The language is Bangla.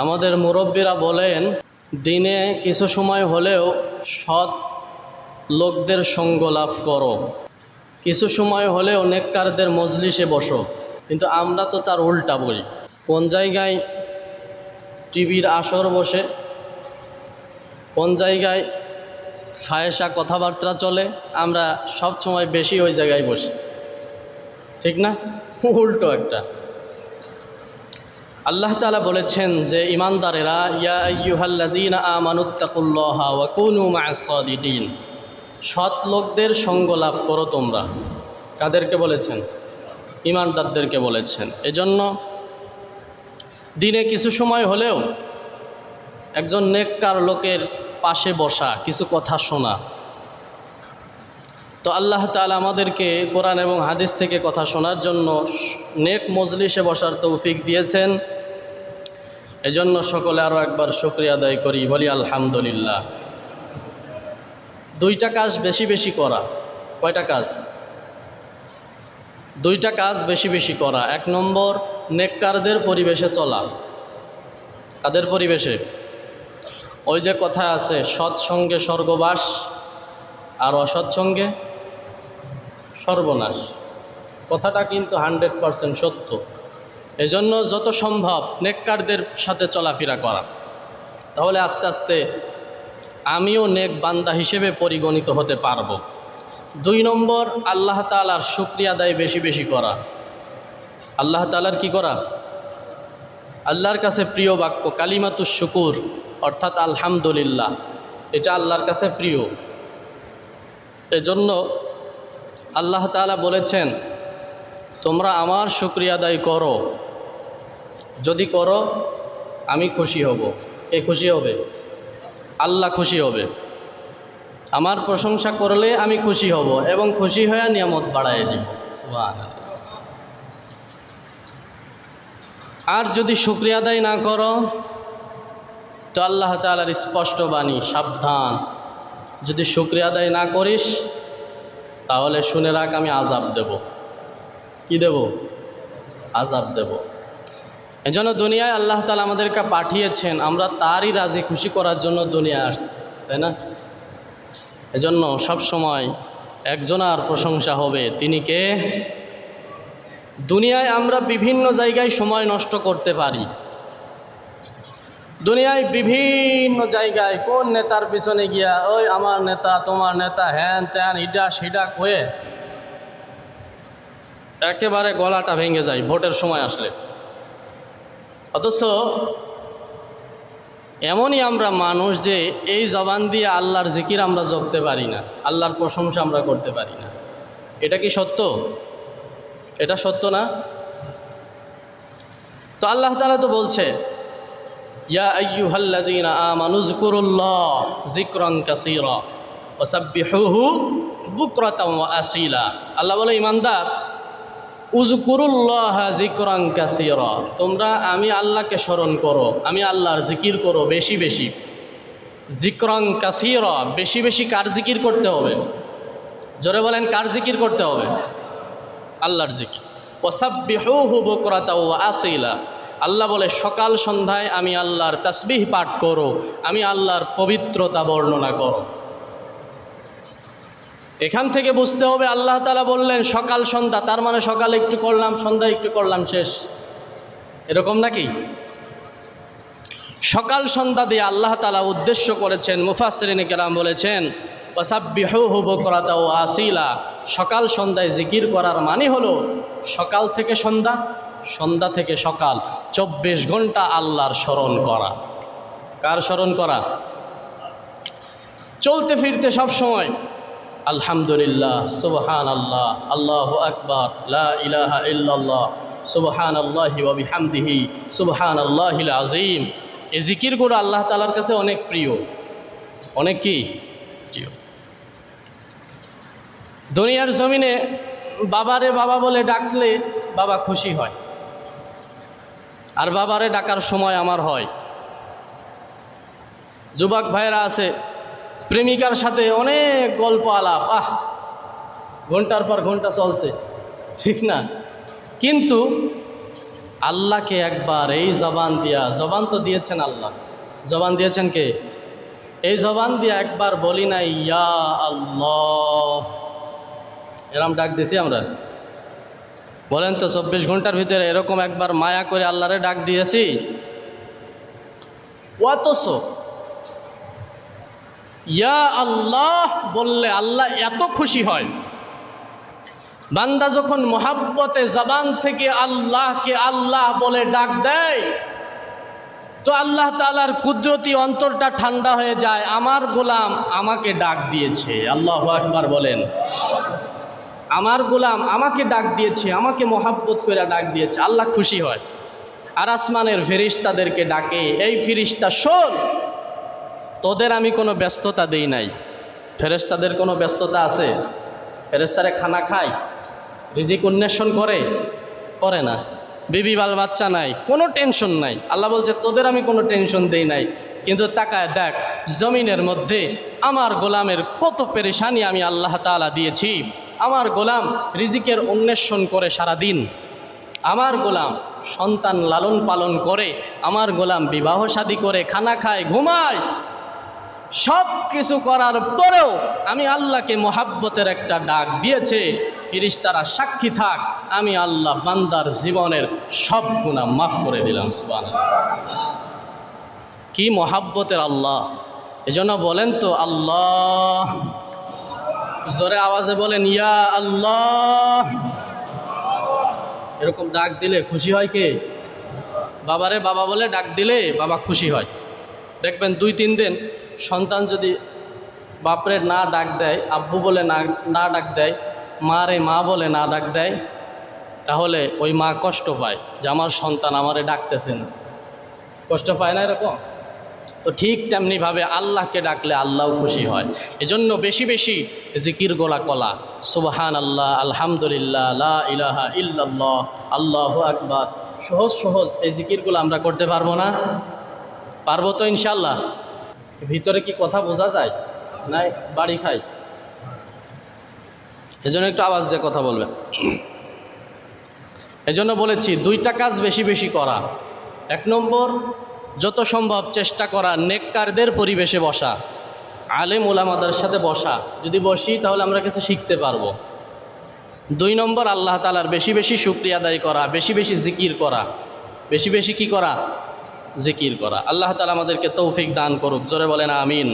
আমাদের মুরব্বীরা বলেন, দিনে কিছু সময় হলেও সৎ লোকদের সঙ্গ লাভ করো, কিছু সময় হলেও নেককারদের মজলিসে বসো। কিন্তু আমরা তো তার উল্টা বলি। কোন জায়গায় টিভির আসর বসে, কোন জায়গায় ফায়েসা কথাবার্তা চলে, আমরা সব সময় বেশি ওই জায়গায় বসি, ঠিক না? উল্টো একটা। আল্লাহ তাআলা বলেছেন যে ঈমানদারেরা, ইয়া আইয়ুহাল্লাযীনা আমানুত্তাকুল্লাহা ওয়া কুনু মা'আস সাদিকিন, সৎ লোকদের সঙ্গ লাভ করো তোমরা। কাদেরকে বলেছেন? ঈমানদারদেরকে বলেছেন। এজন্য দিনে কিছু সময় হলেও একজন নেককার লোকের পাশে বসা, কিছু কথা শোনা। তো আল্লাহ তাআলা আমাদেরকে কোরআন এবং হাদিস থেকে কথা শোনার জন্য নেক মজলিসে বসার তৌফিক দিয়েছেন। এজন্য সকলে আরও একবার শুকরিয়া আদায় করি, বলি আলহামদুলিল্লাহ। দুইটা কাজ বেশি বেশি করা। কয়টা কাজ? দুইটা কাজ বেশি বেশি করা। এক নম্বর, নেককারদের পরিবেশে চলা। কাদের পরিবেশে? ওই যে কথা আছে, সৎসঙ্গে স্বর্গবাস আর অসৎসঙ্গে সর্বনাশ। কথাটা কিন্তু 100% সত্য। এজন্য যত সম্ভব নেককারদের সাথে চলাফেরা করা, তাহলে আস্তে আস্তে আমিও নেক বান্দা হিসেবে পরিগণিত হতে পারব। দুই নম্বর, আল্লাহ তাআলার শুকরিয়া আদায় বেশি বেশি করা। আল্লাহ তাআলার কি করা? আল্লাহর কাছে প্রিয় বাক্য কালিমাতুশ শুকুর, অর্থাৎ আলহামদুলিল্লাহ, এটা আল্লাহর কাছে প্রিয়। এজন্য আল্লাহ তাআলা বলেছেন, তোমরা আমার শুকরিয়া আদায় করো, যদি করো আমি খুশি হব। কে খুশি হবে? আল্লাহ খুশি হবে। আমার প্রশংসা করলে আমি খুশি হব এবং খুশি হয়ে নিয়ামত বাড়ায় দিব। সুবহানাল্লাহ। আর যদি শুকরিয়া আদায় না করো তো আল্লাহ তাআলার স্পষ্ট বাণী, সাবধান, যদি শুকরিয়া আদায় না করিস তাহলে শুনে রাখ, আমি আযাব দেব। কি দেব? আযাব দেব। এজন্য দুনিয়ায় আল্লাহ তাআলা আমাদেরকে পাঠিয়েছেন, আমরা তারই রাজি খুশি করার জন্য দুনিয়ায় আসছি, তাই না? এজন্য সবসময় একজনার প্রশংসা হবে, তিনি কে? দুনিয়ায় আমরা বিভিন্ন জায়গায় সময় নষ্ট করতে পারি। দুনিয়ায় বিভিন্ন জায়গায় কোন নেতার পিছনে গিয়া, ওই আমার নেতা, তোমার নেতা, হ্যান ত্যান, ইডা সিডা হয়ে একেবারে গলাটা ভেঙে যায় ভোটের সময় আসলে। অথচ এমনই আমরা মানুষ যে এই জবান দিয়ে আল্লাহর জিকির আমরা জপতে পারি না, আল্লাহর প্রশংসা আমরা করতে পারি না। এটা কি সত্য? এটা সত্য না? তো আল্লাহ তাআলা তো বলছে, ইয়া আইয়ুহাল্লাযীনা আমানু যকুরুল্লাহ যিকরান কাসীরা ওয়া সাব্বিহুহু বুকরাতাও ওয়া আসীলা। আল্লাহ বলে, ঈমানদার, উযকুরুল্লাহ যিকরান কাসীরা, তোমরা আমি আল্লাহকে স্মরণ করো, আমি আল্লাহর জিকির করো বেশি বেশি। যিকরান কাসীরা, বেশি বেশি কার জিকির করতে হবে? জোরে বলেন, কার জিকির করতে হবে? আল্লাহর জিকির। ওয়া সাব্বিহুহু বুকরাতাও ওয়া আসীলা, আল্লাহ বলে সকাল সন্ধ্যায় আমি আল্লাহর তাসবিহ পাঠ করো, আমি আল্লাহর পবিত্রতা বর্ণনা করো। এখান থেকে বুঝতে হবে আল্লাহ তাআলা বললেন সকাল সন্ধ্যা, তার মানে সকালে একটু করলাম, সন্ধ্যায় একটু করলাম, শেষ। এরকম নাকি? সকাল সন্ধ্যা দিয়ে আল্লাহ তাআলা উদ্দেশ্য করেছেন, মুফাসসিরিনে কেরাম বলেছেন, ওয়াসাব্বিহুহু বুকরাতাও ওয়া আসীলা, সকাল সন্ধ্যায় জিকির করার মানে হলো সকাল থেকে সন্ধ্যা, সন্ধ্যা থেকে সকাল, 24 ঘন্টা আল্লাহর স্মরণ করা। কার স্মরণ করা? চলতে ফিরতে সব সময় আলহামদুলিল্লাহ, সুবহানাল্লাহ, আল্লাহু আকবার, লা ইলাহা ইল্লাল্লাহ, সুবহানাল্লাহি ওয়া বিহামদিহি, সুবহানাল্লাহিল আযীম। এই জিকিরগুলো আল্লাহ তাআলার কাছে অনেক প্রিয়। অনেক কি প্রিয়। দুনিয়ার জমিনে বাবারে বাবা বলে ডাকলে বাবা খুশি হয়, আর বাবারে ডাকার সময় আমার হয়। যুবক ভাইয়েরা আছে, প্রেমিকার সাথে অনেক গল্প আলাপ, ঘন্টার পর ঘন্টা চলছে, ঠিক না? কিন্তু আল্লাহকে একবার এই জবান দিয়া, জবান তো দিয়েছেন আল্লাহ, জবান দিয়েছেন কে? এই জবান দিয়া একবার বলি না ইয়া আল্লাহ, এরম ডাক দিছি আমরা? বলেন তো 24 ঘন্টার ভিতরে এরকম একবার মায়া করে আল্লাহরে ডাক দিয়েছি? অথচ ইয়া আল্লাহ বললে আল্লাহ এত খুশি হয়। বান্দা যখন মোহাব্বতে জবান থেকে আল্লাহকে আল্লাহ বলে ডাক দেয়, তো আল্লাহ তাআলার কুদরতি অন্তরটা ঠান্ডা হয়ে যায়। আমার গোলাম আমাকে ডাক দিয়েছে, আল্লাহু আকবার বলেন। আমার গোলাম আমাকে ডাক দিয়েছে, আমাকে মোহাব্বত করে ডাক দিয়েছে, আল্লাহ খুশি হয়। আর আসমানের ফেরেশতাদেরকে ডাকে, এই ফেরেশতা শোন, তোদের আমি কোনো ব্যস্ততা দেই নাই। ফেরেশতাদের কোনো ব্যস্ততা আছে? ফেরেশতারে খানা খায়, রিজিক অন্বেষণ করে না, বিবি বাল বাচ্চা নাই, কোনো টেনশন নাই। আল্লাহ বলছে তোদের আমি কোনো টেনশন দেই নাই। কিন্তু তাকায় দেখ জমিনের মধ্যে আমার গোলামের কত পেরেশানি আমি আল্লাহ তাআলা দিয়েছি। আমার গোলাম রিজিকের অন্বেষণ করে সারাদিন, আমার গোলাম সন্তান লালন পালন করে, আমার গোলাম বিবাহ শাদী করে, খানা খায়, ঘুমায়, সব কিছু করার পরেও আমি আল্লাহকে মোহাব্বতের একটা ডাক দিয়েছে। ফেরেশতারা সাক্ষী থাক, আমি আল্লাহ বান্দার জীবনের সব গুনাহ মাফ করে দিলাম। সুবহানাল্লাহ, কি মোহাব্বতের আল্লাহ! এজন্য বলেন তো আল্লাহ, জোরে আওয়াজে বলেন ইয়া আল্লাহ। এরকম ডাক দিলে খুশি হয় কে? বাবারে বাবা বলে ডাক দিলে বাবা খুশি হয়। দেখবেন 2-3 দিন সন্তান যদি বাপরে না ডাক দেয়, আব্বু বলে না ডাক দেয়, মারে মা বলে না ডাক দেয়, তাহলে ওই মা কষ্ট পায় যে আমার সন্তান আমারে ডাকতেছে না। কষ্ট পায় না এরকম? তো ঠিক তেমনিভাবে আল্লাহকে ডাকলে আল্লাহও খুশি হয়। এজন্য বেশি বেশি জিকির গোলা কলা, সুবহানাল্লাহ, আলহামদুলিল্লাহ, লা ইলাহা ইল্লাল্লাহ, আল্লাহু আকবার, সহজ সহজ এই জিকিরগুলো আমরা করতে পারবো না? পারবো তো ইনশাআল্লাহ? ভিতরে কি কথা বোঝা যায়? নাই বাড়ি খাই, এজন্য একটু আওয়াজ দিয়ে কথা বলবেন। এজন্য বলেছি 2টা কাজ বেশি বেশি করা। 1 নম্বর, যত সম্ভব চেষ্টা করা নেককারদের পরিবেশে বসা, আলেম ওলামাদের সাথে বসা। যদি বসি তাহলে আমরা কিছু শিখতে পারবো। 2 নম্বর, আল্লাহ তাআলার বেশি বেশি শুকরিয়া আদায় করা, বেশি বেশি জিকির করা। বেশি বেশি কি করা? জিকির করা। আল্লাহ তাআলা আমাদেরকে তৌফিক দান করুক, জোরে বলেন আমিন।